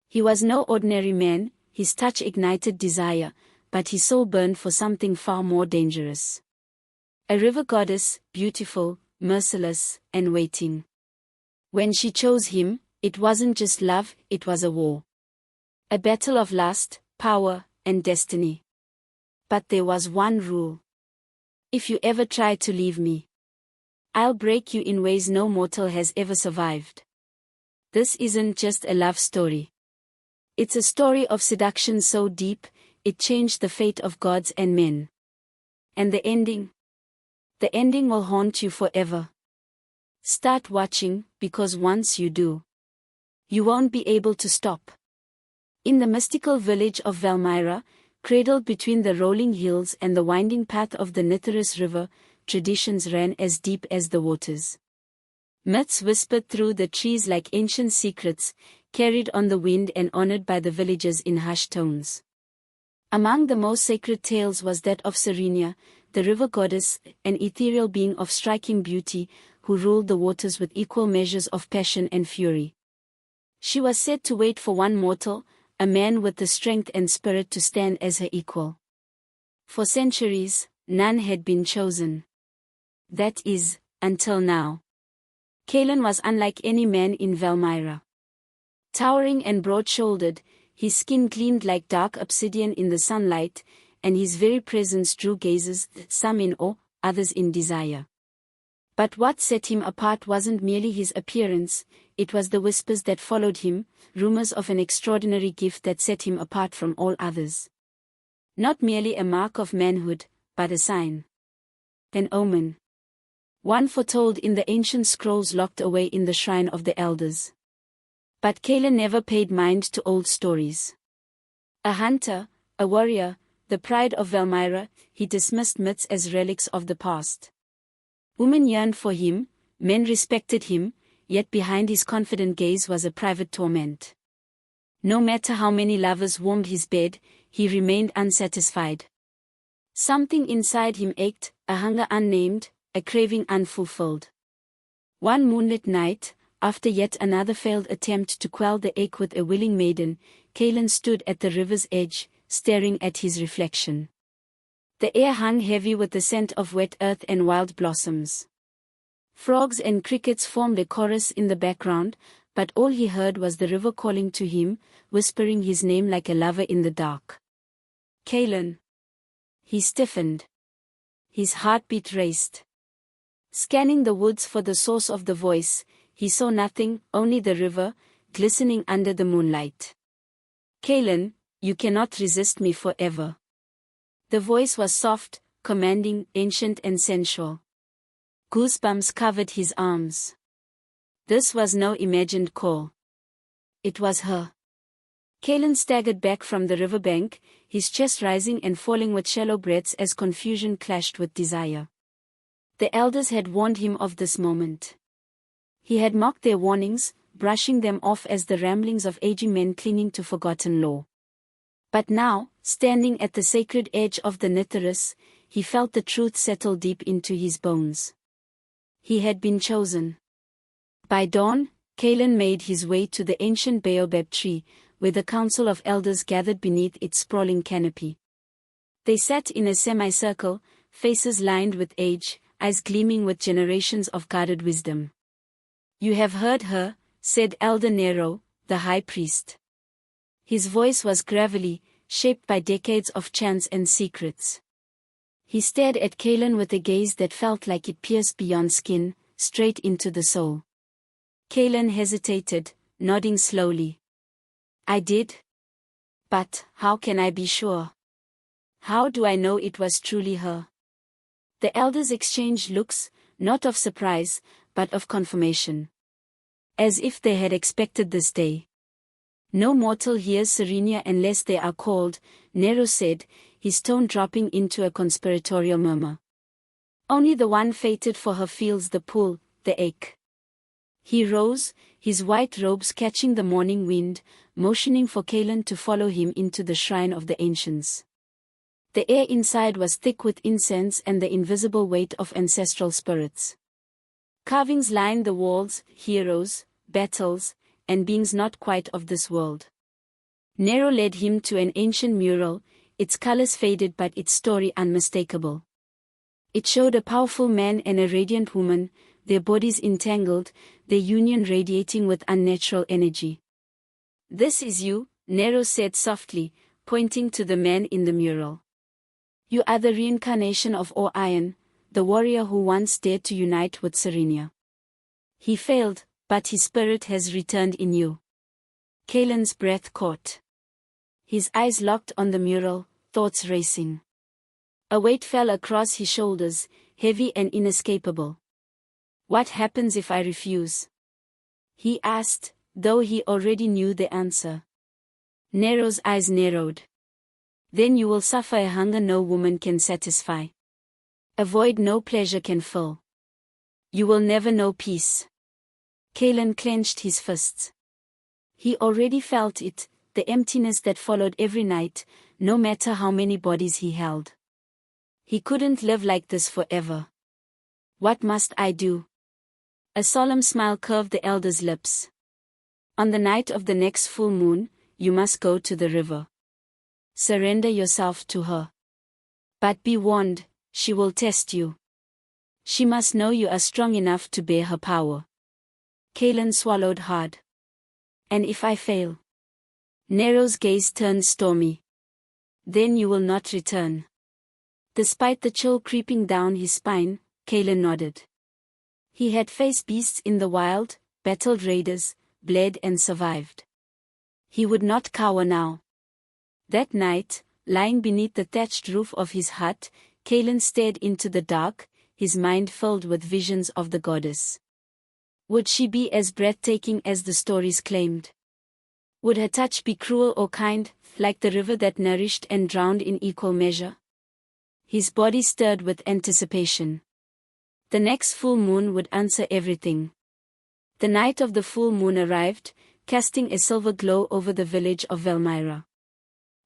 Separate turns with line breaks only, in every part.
He was no ordinary man, his touch ignited desire, but his soul burned for something far more dangerous. A river goddess, beautiful, merciless, and waiting. When she chose him, it wasn't just love, it was a war. A battle of lust, power, and destiny. But there was one rule. If you ever try to leave me, I'll break you in ways no mortal has ever survived. This isn't just a love story. It's a story of seduction so deep, it changed the fate of gods and men. And the ending? The ending will haunt you forever. Start watching, because once you do, you won't be able to stop. In the mystical village of Valmyra, cradled between the rolling hills and the winding path of the Nitharus River, traditions ran as deep as the waters. Myths whispered through the trees like ancient secrets, carried on the wind and honored by the villagers in hushed tones. Among the most sacred tales was that of Serenya, the river goddess, an ethereal being of striking beauty, who ruled the waters with equal measures of passion and fury. She was said to wait for one mortal, a man with the strength and spirit to stand as her equal. For centuries, none had been chosen. That is, until now. Kaelen was unlike any man in Valmyra. Towering and broad-shouldered, his skin gleamed like dark obsidian in the sunlight, and his very presence drew gazes, some in awe, others in desire. But what set him apart wasn't merely his appearance, it was the whispers that followed him, rumors of an extraordinary gift that set him apart from all others. Not merely a mark of manhood, but a sign. An omen. One foretold in the ancient scrolls locked away in the shrine of the elders. But Kaelen never paid mind to old stories. A hunter, a warrior, the pride of Valmyra, he dismissed myths as relics of the past. Women yearned for him, men respected him, yet behind his confident gaze was a private torment. No matter how many lovers warmed his bed, he remained unsatisfied. Something inside him ached, a hunger unnamed, a craving unfulfilled. One moonlit night, after yet another failed attempt to quell the ache with a willing maiden, Kaelen stood at the river's edge, staring at his reflection. The air hung heavy with the scent of wet earth and wild blossoms. Frogs and crickets formed a chorus in the background, but all he heard was the river calling to him, whispering his name like a lover in the dark. Kaelen. He stiffened. His heartbeat raced. Scanning the woods for the source of the voice, he saw nothing, only the river, glistening under the moonlight. Kaelen, you cannot resist me forever. The voice was soft, commanding, ancient and sensual. Goosebumps covered his arms. This was no imagined call. It was her. Kaelen staggered back from the riverbank, his chest rising and falling with shallow breaths as confusion clashed with desire. The elders had warned him of this moment. He had mocked their warnings, brushing them off as the ramblings of aging men clinging to forgotten lore. But now, standing at the sacred edge of the Nitharus, he felt the truth settle deep into his bones. He had been chosen. By dawn, Kaelen made his way to the ancient baobab tree, where the council of elders gathered beneath its sprawling canopy. They sat in a semicircle, faces lined with age, eyes gleaming with generations of guarded wisdom. "You have heard her," said Elder Nero, the high priest. His voice was gravelly, shaped by decades of chants and secrets. He stared at Kaelen with a gaze that felt like it pierced beyond skin, straight into the soul. Kaelen hesitated, nodding slowly. "I did. But how can I be sure? How do I know it was truly her?" The elders exchanged looks, not of surprise, but of confirmation. As if they had expected this day. "No mortal hears Serenya unless they are called," Nero said, his tone dropping into a conspiratorial murmur. "Only the one fated for her feels the pull, the ache." He rose, his white robes catching the morning wind, motioning for Kaelen to follow him into the shrine of the ancients. The air inside was thick with incense and the invisible weight of ancestral spirits. Carvings lined the walls, heroes, battles, and beings not quite of this world. Nero led him to an ancient mural, its colors faded but its story unmistakable. It showed a powerful man and a radiant woman, their bodies entangled, their union radiating with unnatural energy. "This is you," Nero said softly, pointing to the man in the mural. "You are the reincarnation of Orion, the warrior who once dared to unite with Serenya. He failed, but his spirit has returned in you." Kaelen's breath caught. His eyes locked on the mural, thoughts racing. A weight fell across his shoulders, heavy and inescapable. "What happens if I refuse?" he asked, though he already knew the answer. Nero's eyes narrowed. "Then you will suffer a hunger no woman can satisfy. A void no pleasure can fill. You will never know peace." Kaelen clenched his fists. He already felt it, the emptiness that followed every night, no matter how many bodies he held. He couldn't live like this forever. "What must I do?" A solemn smile curved the elder's lips. "On the night of the next full moon, you must go to the river. Surrender yourself to her. But be warned, she will test you. She must know you are strong enough to bear her power." Kaelen swallowed hard. "And if I fail?" Nero's gaze turned stormy. "Then you will not return." Despite the chill creeping down his spine, Kaelen nodded. He had faced beasts in the wild, battled raiders, bled and survived. He would not cower now. That night, lying beneath the thatched roof of his hut, Kaelen stared into the dark, his mind filled with visions of the goddess. Would she be as breathtaking as the stories claimed? Would her touch be cruel or kind, like the river that nourished and drowned in equal measure? His body stirred with anticipation. The next full moon would answer everything. The night of the full moon arrived, casting a silver glow over the village of Velmyra.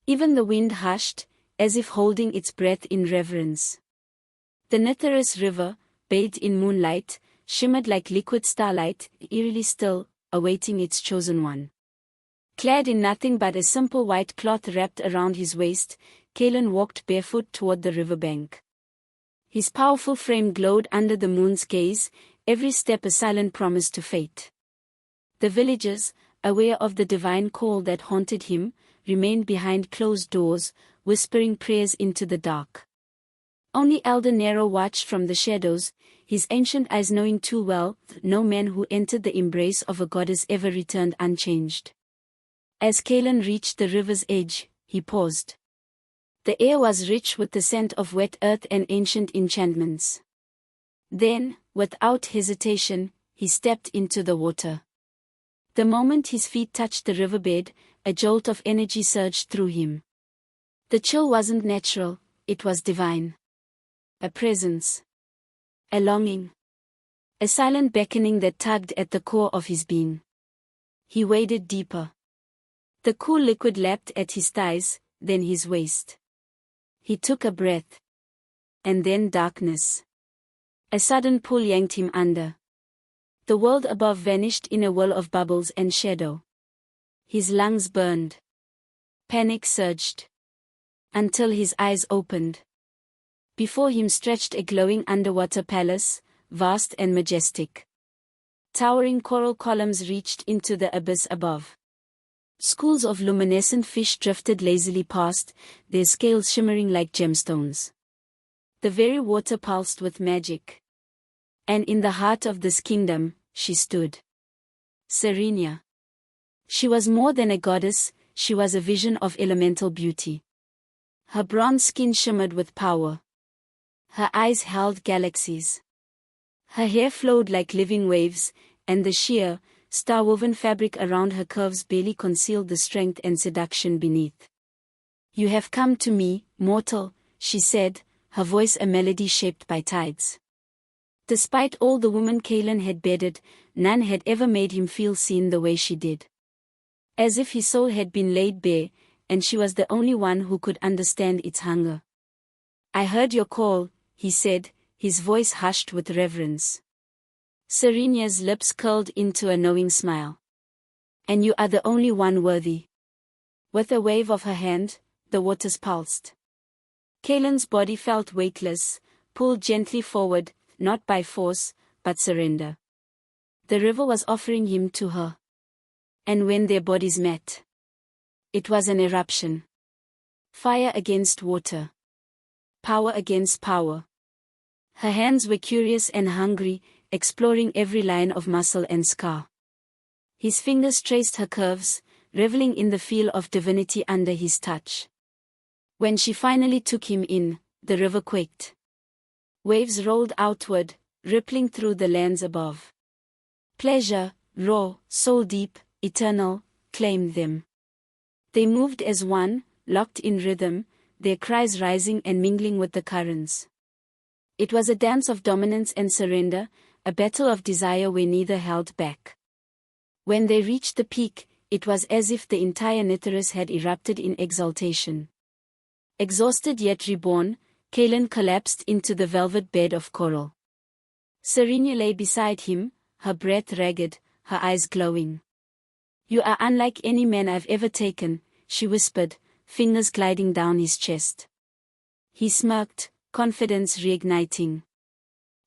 Even the wind hushed, as if holding its breath in reverence. The Nitharus River, bathed in moonlight, shimmered like liquid starlight, eerily still, awaiting its chosen one. Clad in nothing but a simple white cloth wrapped around his waist, Kaelen walked barefoot toward the riverbank. His powerful frame glowed under the moon's gaze, every step a silent promise to fate. The villagers, aware of the divine call that haunted him, remained behind closed doors, whispering prayers into the dark. Only Elder Nero watched from the shadows, his ancient eyes knowing too well that no man who entered the embrace of a goddess ever returned unchanged. As Kaelen reached the river's edge, he paused. The air was rich with the scent of wet earth and ancient enchantments. Then, without hesitation, he stepped into the water. The moment his feet touched the riverbed, a jolt of energy surged through him. The chill wasn't natural, it was divine. A presence. A longing. A silent beckoning that tugged at the core of his being. He waded deeper. The cool liquid lapped at his thighs, then his waist. He took a breath. And then darkness. A sudden pull yanked him under. The world above vanished in a whirl of bubbles and shadow. His lungs burned. Panic surged. Until his eyes opened. Before him stretched a glowing underwater palace, vast and majestic. Towering coral columns reached into the abyss above. Schools of luminescent fish drifted lazily past, their scales shimmering like gemstones. The very water pulsed with magic. And in the heart of this kingdom, she stood. Serenya. She was more than a goddess, she was a vision of elemental beauty. Her bronze skin shimmered with power. Her eyes held galaxies. Her hair flowed like living waves, and the sheer, star-woven fabric around her curves barely concealed the strength and seduction beneath. "You have come to me, mortal," she said, her voice a melody shaped by tides. Despite all the women Kaelen had bedded, none had ever made him feel seen the way she did. As if his soul had been laid bare, and she was the only one who could understand its hunger. "I heard your call," he said, his voice hushed with reverence. Serenya's lips curled into a knowing smile. "And you are the only one worthy." With a wave of her hand, the waters pulsed. Kaelen's body felt weightless, pulled gently forward, not by force, but surrender. The river was offering him to her. And when their bodies met, it was an eruption. Fire against water. Power against power. Her hands were curious and hungry, exploring every line of muscle and scar. His fingers traced her curves, reveling in the feel of divinity under his touch. When she finally took him in, the river quaked. Waves rolled outward, rippling through the lands above. Pleasure, raw, soul-deep, eternal, claimed them. They moved as one, locked in rhythm, their cries rising and mingling with the currents. It was a dance of dominance and surrender, a battle of desire where neither held back. When they reached the peak, it was as if the entire Nithris had erupted in exultation. Exhausted yet reborn, Kaelen collapsed into the velvet bed of coral. Serenya lay beside him, her breath ragged, her eyes glowing. "You are unlike any man I've ever taken," she whispered, fingers gliding down his chest. He smirked, confidence reigniting.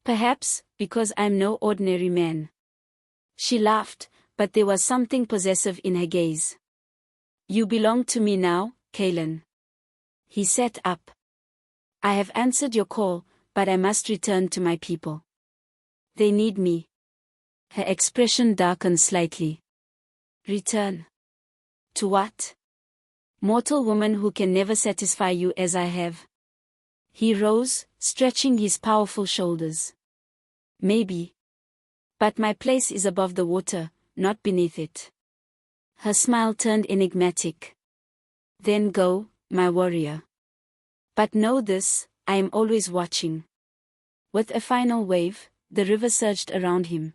"Perhaps, because I'm no ordinary man." She laughed, but there was something possessive in her gaze. "You belong to me now, Kaelen." He sat up. "I have answered your call, but I must return to my people. They need me." Her expression darkened slightly. "Return? To what? Mortal woman who can never satisfy you as I have." He rose, stretching his powerful shoulders. "Maybe. But my place is above the water, not beneath it." Her smile turned enigmatic. "Then go, my warrior. But know this, I am always watching." With a final wave, the river surged around him.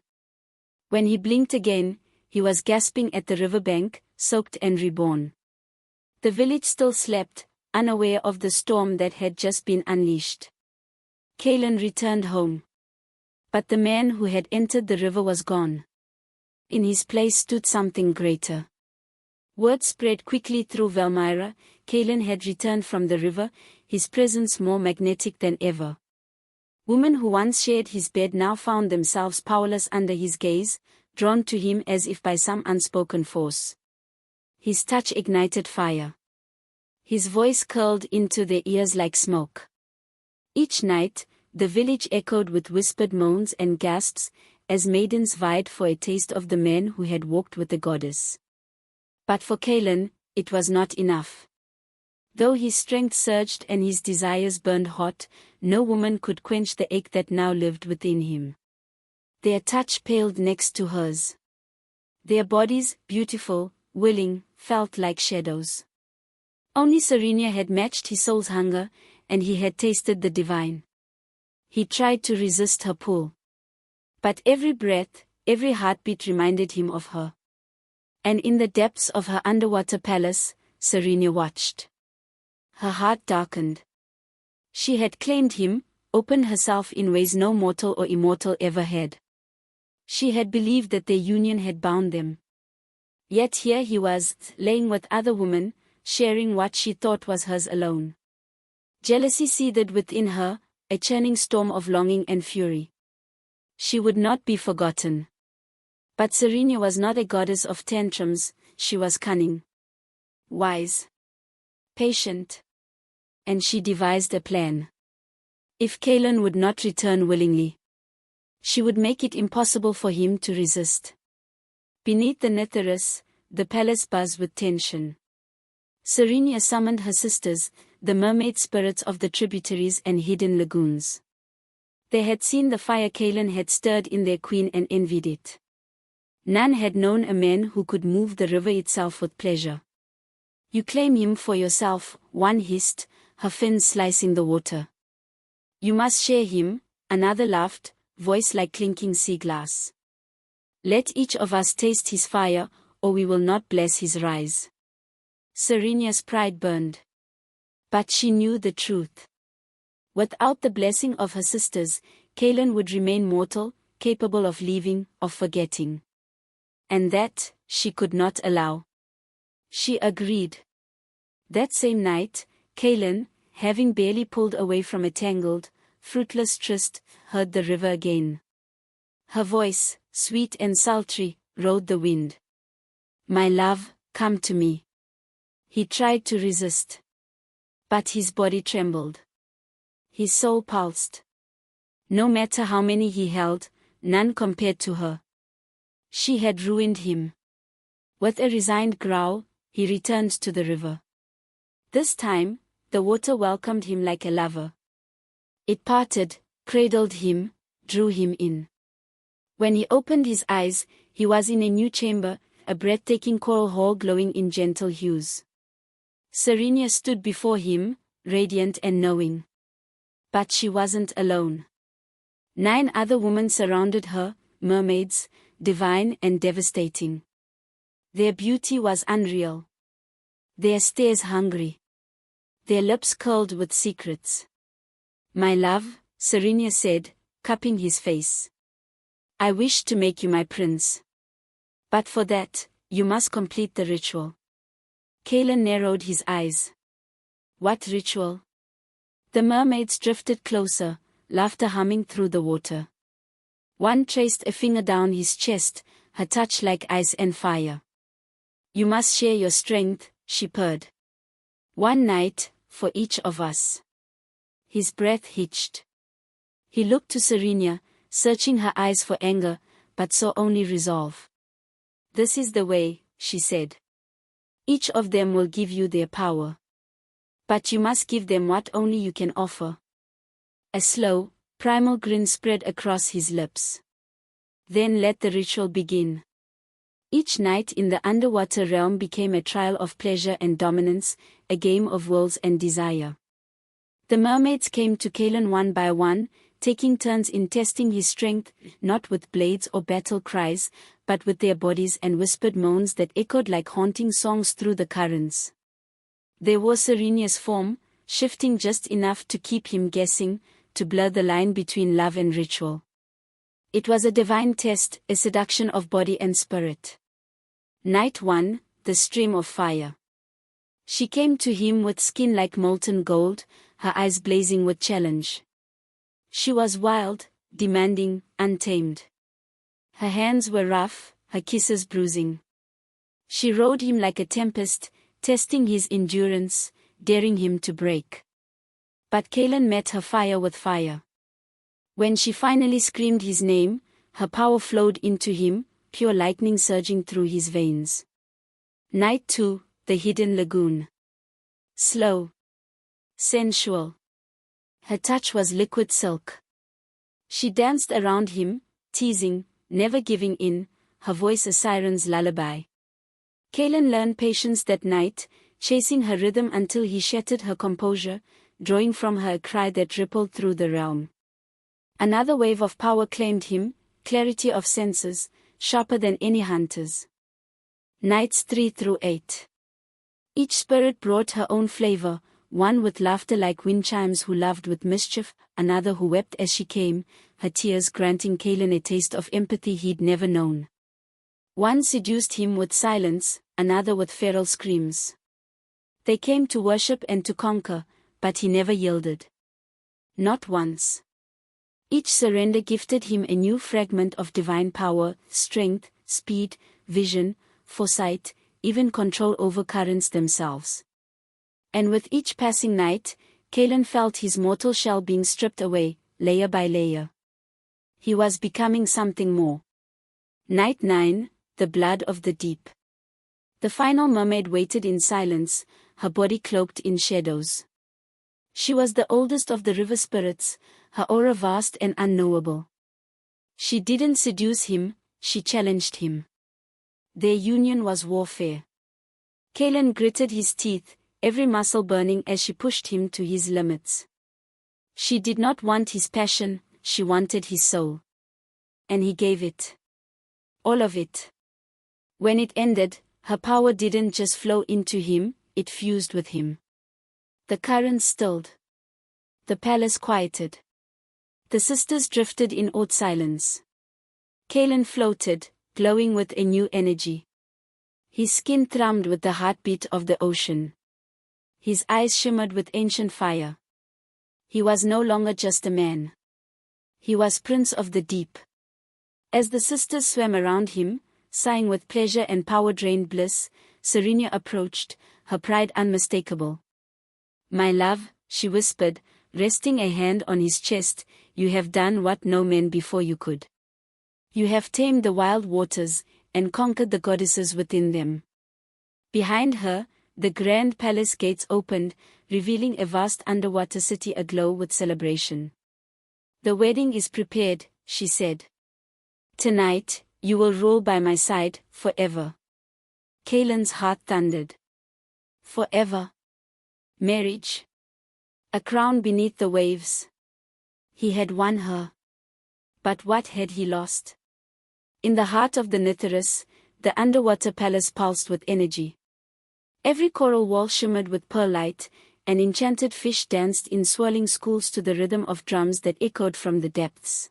When he blinked again, he was gasping at the riverbank, soaked and reborn. The village still slept, unaware of the storm that had just been unleashed. Kaelen returned home. But the man who had entered the river was gone. In his place stood something greater. Word spread quickly through Valmyra. Kaelen had returned from the river, his presence more magnetic than ever. Women who once shared his bed now found themselves powerless under his gaze, drawn to him as if by some unspoken force. His touch ignited fire. His voice curled into their ears like smoke. Each night, the village echoed with whispered moans and gasps, as maidens vied for a taste of the man who had walked with the goddess. But for Kaelen, it was not enough. Though his strength surged and his desires burned hot, no woman could quench the ache that now lived within him. Their touch paled next to hers. Their bodies, beautiful, willing, felt like shadows. Only Serenya had matched his soul's hunger, and he had tasted the divine. He tried to resist her pull. But every breath, every heartbeat reminded him of her. And in the depths of her underwater palace, Serenya watched. Her heart darkened. She had claimed him, opened herself in ways no mortal or immortal ever had. She had believed that their union had bound them. Yet here he was, laying with other women, sharing what she thought was hers alone. Jealousy seethed within her, a churning storm of longing and fury. She would not be forgotten. But Serenya was not a goddess of tantrums, she was cunning, wise, patient. And she devised a plan. If Kaelen would not return willingly, she would make it impossible for him to resist. Beneath the Nithris, the palace buzzed with tension. Serenya summoned her sisters, the mermaid spirits of the tributaries and hidden lagoons. They had seen the fire Kaelen had stirred in their queen and envied it. None had known a man who could move the river itself with pleasure. "You claim him for yourself," one hissed, her fins slicing the water. "You must share him," another laughed, voice like clinking sea glass. "Let each of us taste his fire, or we will not bless his rise." Serenya's pride burned. But she knew the truth. Without the blessing of her sisters, Kaelen would remain mortal, capable of leaving, of forgetting. And that, she could not allow. She agreed. That same night, Kaelen, having barely pulled away from a tangled, fruitless tryst, heard the river again. Her voice, sweet and sultry, rode the wind. "My love, come to me." He tried to resist. But his body trembled. His soul pulsed. No matter how many he held, none compared to her. She had ruined him. With a resigned growl, he returned to the river. This time, the water welcomed him like a lover. It parted, cradled him, drew him in. When he opened his eyes, he was in a new chamber, a breathtaking coral hall glowing in gentle hues. Serenya stood before him, radiant and knowing. But she wasn't alone. 9 other women surrounded her, mermaids, divine and devastating. Their beauty was unreal. Their stares hungry. Their lips curled with secrets. "My love," Serenya said, cupping his face. "I wish to make you my prince. But for that, you must complete the ritual." Kaelen narrowed his eyes. "What ritual?" The mermaids drifted closer, laughter humming through the water. One traced a finger down his chest, her touch like ice and fire. "You must share your strength," she purred. "One night, for each of us." His breath hitched. He looked to Serenya, searching her eyes for anger, but saw only resolve. "This is the way," she said. "Each of them will give you their power. But you must give them what only you can offer." A slow, primal grin spread across his lips. "Then let the ritual begin." Each night in the underwater realm became a trial of pleasure and dominance, a game of wills and desire. The mermaids came to Kaelen one by one, taking turns in testing his strength, not with blades or battle cries, but with their bodies and whispered moans that echoed like haunting songs through the currents. There was Serenya's form, shifting just enough to keep him guessing, to blur the line between love and ritual. It was a divine test, a seduction of body and spirit. Night 1, the stream of fire. She came to him with skin like molten gold, her eyes blazing with challenge. She was wild, demanding, untamed. Her hands were rough, her kisses bruising. She rode him like a tempest, testing his endurance, daring him to break. But Kaelen met her fire with fire. When she finally screamed his name, her power flowed into him, pure lightning surging through his veins. Night 2, the hidden lagoon. Slow. Sensual. Her touch was liquid silk. She danced around him, teasing, never giving in, her voice a siren's lullaby. Kaelen learned patience that night, chasing her rhythm until he shattered her composure, drawing from her a cry that rippled through the realm. Another wave of power claimed him, clarity of senses, sharper than any hunter's. Nights 3 through 8. Each spirit brought her own flavor, one with laughter like wind chimes who laughed with mischief, another who wept as she came, her tears granting Kaelen a taste of empathy he'd never known. One seduced him with silence, another with feral screams. They came to worship and to conquer, but he never yielded. Not once. Each surrender gifted him a new fragment of divine power, strength, speed, vision, foresight, even control over currents themselves. And with each passing night, Kaelen felt his mortal shell being stripped away, layer by layer. He was becoming something more. Night 9, the blood of the deep. The final mermaid waited in silence, her body cloaked in shadows. She was the oldest of the river spirits, her aura vast and unknowable. She didn't seduce him, she challenged him. Their union was warfare. Kaelen gritted his teeth, every muscle burning as she pushed him to his limits. She did not want his passion, she wanted his soul. And he gave it. All of it. When it ended, her power didn't just flow into him, it fused with him. The currents stilled. The palace quieted. The sisters drifted in awed silence. Kaelen floated, glowing with a new energy. His skin thrummed with the heartbeat of the ocean. His eyes shimmered with ancient fire. He was no longer just a man. He was Prince of the Deep. As the sisters swam around him, sighing with pleasure and power-drained bliss, Serenya approached, her pride unmistakable. "My love," she whispered, resting a hand on his chest, "you have done what no man before you could. You have tamed the wild waters, and conquered the goddesses within them." Behind her, the grand palace gates opened, revealing a vast underwater city aglow with celebration. "The wedding is prepared," she said. "Tonight, you will rule by my side, forever." Kaelen's heart thundered. Forever. Marriage. A crown beneath the waves. He had won her. But what had he lost? In the heart of the Nithyrus, the underwater palace pulsed with energy. Every coral wall shimmered with pearl light, and enchanted fish danced in swirling schools to the rhythm of drums that echoed from the depths.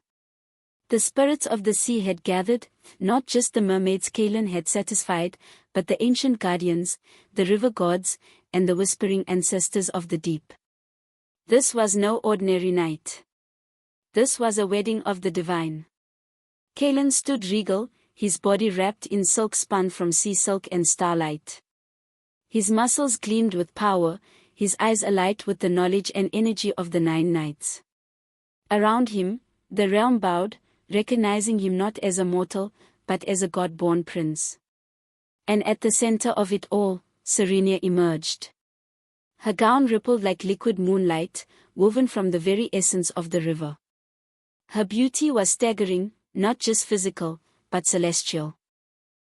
The spirits of the sea had gathered, not just the mermaids Kaelen had satisfied, but the ancient guardians, the river gods, and the whispering ancestors of the deep. This was no ordinary night. This was a wedding of the divine. Kaelen stood regal, his body wrapped in silk spun from sea silk and starlight. His muscles gleamed with power, his eyes alight with the knowledge and energy of the 9 nights. Around him, the realm bowed, recognizing him not as a mortal, but as a god-born prince. And at the center of it all, Serenya emerged. Her gown rippled like liquid moonlight, woven from the very essence of the river. Her beauty was staggering, not just physical, but celestial.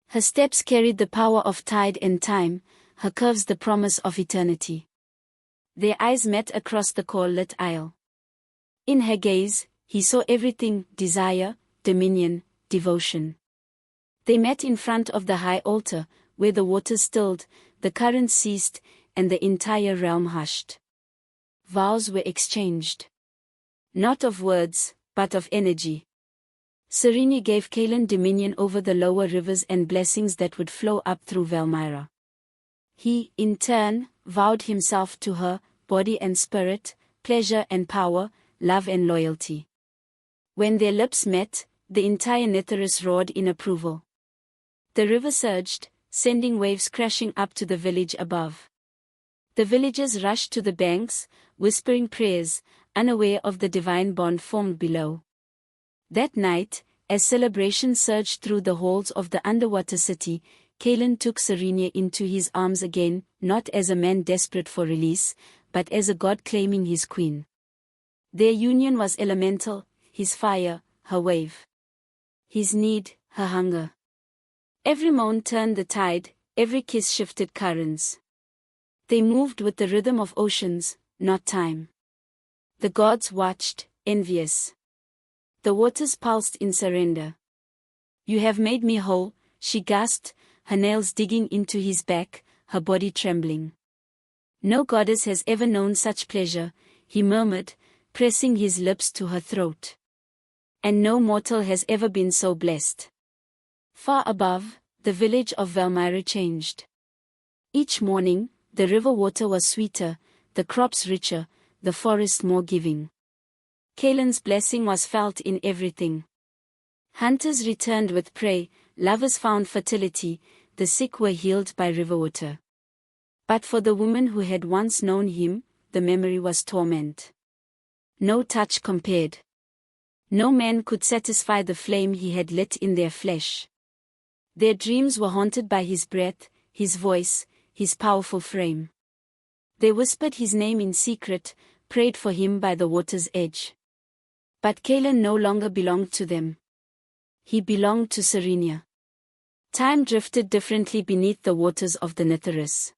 Her steps carried the power of tide and time, her curves the promise of eternity. Their eyes met across the coral-lit aisle. In her gaze, he saw everything: desire, dominion, devotion. They met in front of the high altar, where the waters stilled, the currents ceased, and the entire realm hushed. Vows were exchanged. Not of words, but of energy. Serenya gave Kaelen dominion over the lower rivers and blessings that would flow up through Valmyra. He, in turn, vowed himself to her, body and spirit, pleasure and power, love and loyalty. When their lips met, the entire Nithyrus roared in approval. The river surged, sending waves crashing up to the village above. The villagers rushed to the banks, whispering prayers, unaware of the divine bond formed below. That night, as celebration surged through the halls of the underwater city, Kaelen took Serenya into his arms again, not as a man desperate for release, but as a god claiming his queen. Their union was elemental, his fire, her wave. His need, her hunger. Every moan turned the tide, every kiss shifted currents. They moved with the rhythm of oceans, not time. The gods watched, envious. The waters pulsed in surrender. "You have made me whole," she gasped, her nails digging into his back, her body trembling. "No goddess has ever known such pleasure," he murmured, pressing his lips to her throat. "And no mortal has ever been so blessed." Far above, the village of Valmyra changed. Each morning, the river water was sweeter, the crops richer, the forest more giving. Kaelen's blessing was felt in everything. Hunters returned with prey, lovers found fertility, the sick were healed by river water. But for the woman who had once known him, the memory was torment. No touch compared. No man could satisfy the flame he had lit in their flesh. Their dreams were haunted by his breath, his voice, his powerful frame. They whispered his name in secret, prayed for him by the water's edge. But Kaelen no longer belonged to them. He belonged to Serenya. Time drifted differently beneath the waters of the Nithyrus.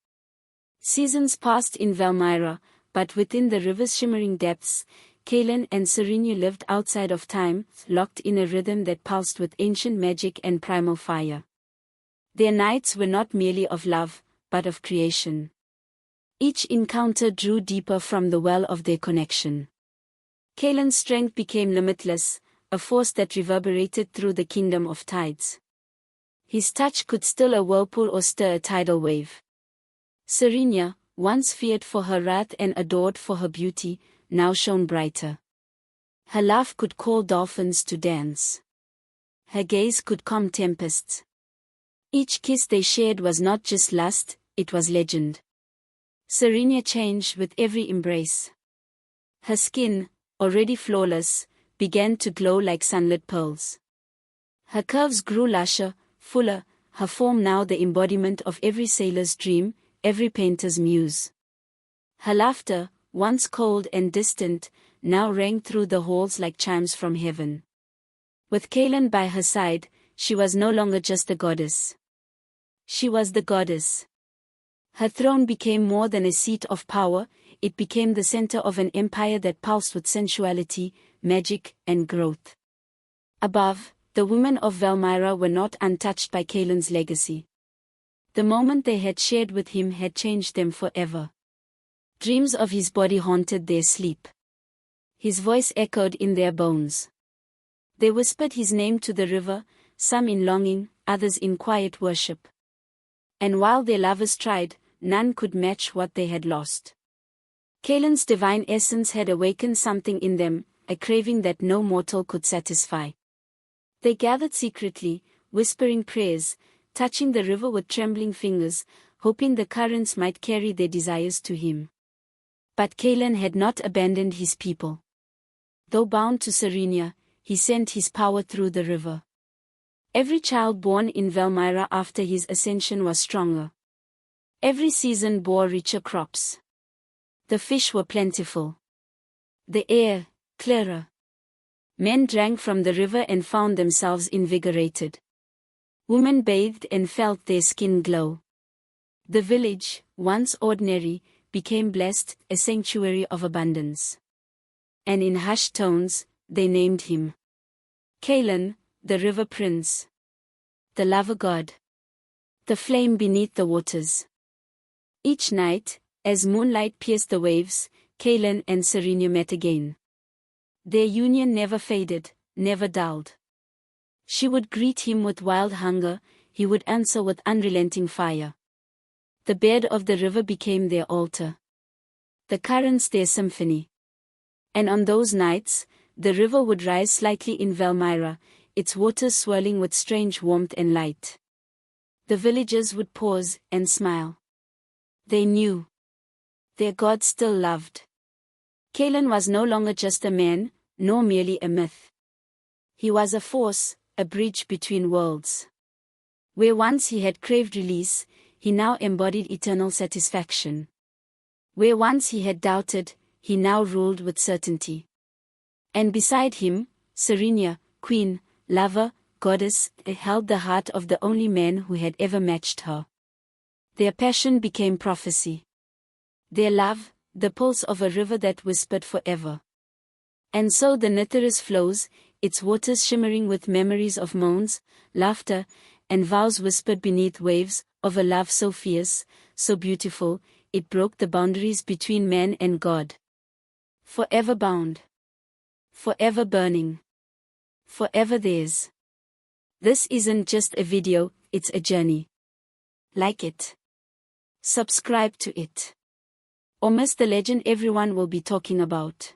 Seasons passed in Valmyra, but within the river's shimmering depths, Kaelen and Serenya lived outside of time, locked in a rhythm that pulsed with ancient magic and primal fire. Their nights were not merely of love, but of creation. Each encounter drew deeper from the well of their connection. Kaelen's strength became limitless, a force that reverberated through the kingdom of tides. His touch could still a whirlpool or stir a tidal wave. Serenya, once feared for her wrath and adored for her beauty, now shone brighter. Her laugh could call dolphins to dance. Her gaze could calm tempests. Each kiss they shared was not just lust, it was legend. Serenya changed with every embrace. Her skin, already flawless, began to glow like sunlit pearls. Her curves grew lusher, fuller, her form now the embodiment of every sailor's dream, every painter's muse. Her laughter, once cold and distant, now rang through the halls like chimes from heaven. With Kaelen by her side, she was no longer just a goddess. She was the goddess. Her throne became more than a seat of power, it became the center of an empire that pulsed with sensuality, magic, and growth. Above, the women of Valmyra were not untouched by Kaelen's legacy. The moment they had shared with him had changed them forever. Dreams of his body haunted their sleep. His voice echoed in their bones. They whispered his name to the river, some in longing, others in quiet worship. And while their lovers tried, none could match what they had lost. Kaelen's divine essence had awakened something in them, a craving that no mortal could satisfy. They gathered secretly, whispering prayers, touching the river with trembling fingers, hoping the currents might carry their desires to him. But Kaelen had not abandoned his people. Though bound to Serenya, he sent his power through the river. Every child born in Valmyra after his ascension was stronger. Every season bore richer crops. The fish were plentiful. The air, clearer. Men drank from the river and found themselves invigorated. Women bathed and felt their skin glow. The village, once ordinary, became blessed, a sanctuary of abundance. And in hushed tones, they named him Kaelen, the river prince. The lover god. The flame beneath the waters. Each night, as moonlight pierced the waves, Kaelen and Serenya met again. Their union never faded, never dulled. She would greet him with wild hunger, he would answer with unrelenting fire. The bed of the river became their altar. The currents their symphony. And on those nights, the river would rise slightly in Valmyra, its waters swirling with strange warmth and light. The villagers would pause and smile. They knew. Their god still loved. Kaelen was no longer just a man, nor merely a myth. He was a force, a bridge between worlds. Where once he had craved release, he now embodied eternal satisfaction. Where once he had doubted, he now ruled with certainty. And beside him, Serenya, queen, lover, goddess, held the heart of the only man who had ever matched her. Their passion became prophecy. Their love, the pulse of a river that whispered forever. And so the Nitharus flows, its waters shimmering with memories of moans, laughter, and vows whispered beneath waves, of a love so fierce, so beautiful, it broke the boundaries between man and God. Forever bound. Forever burning. Forever theirs. This isn't just a video, it's a journey. Like it. Subscribe to it. Or miss the legend everyone will be talking about.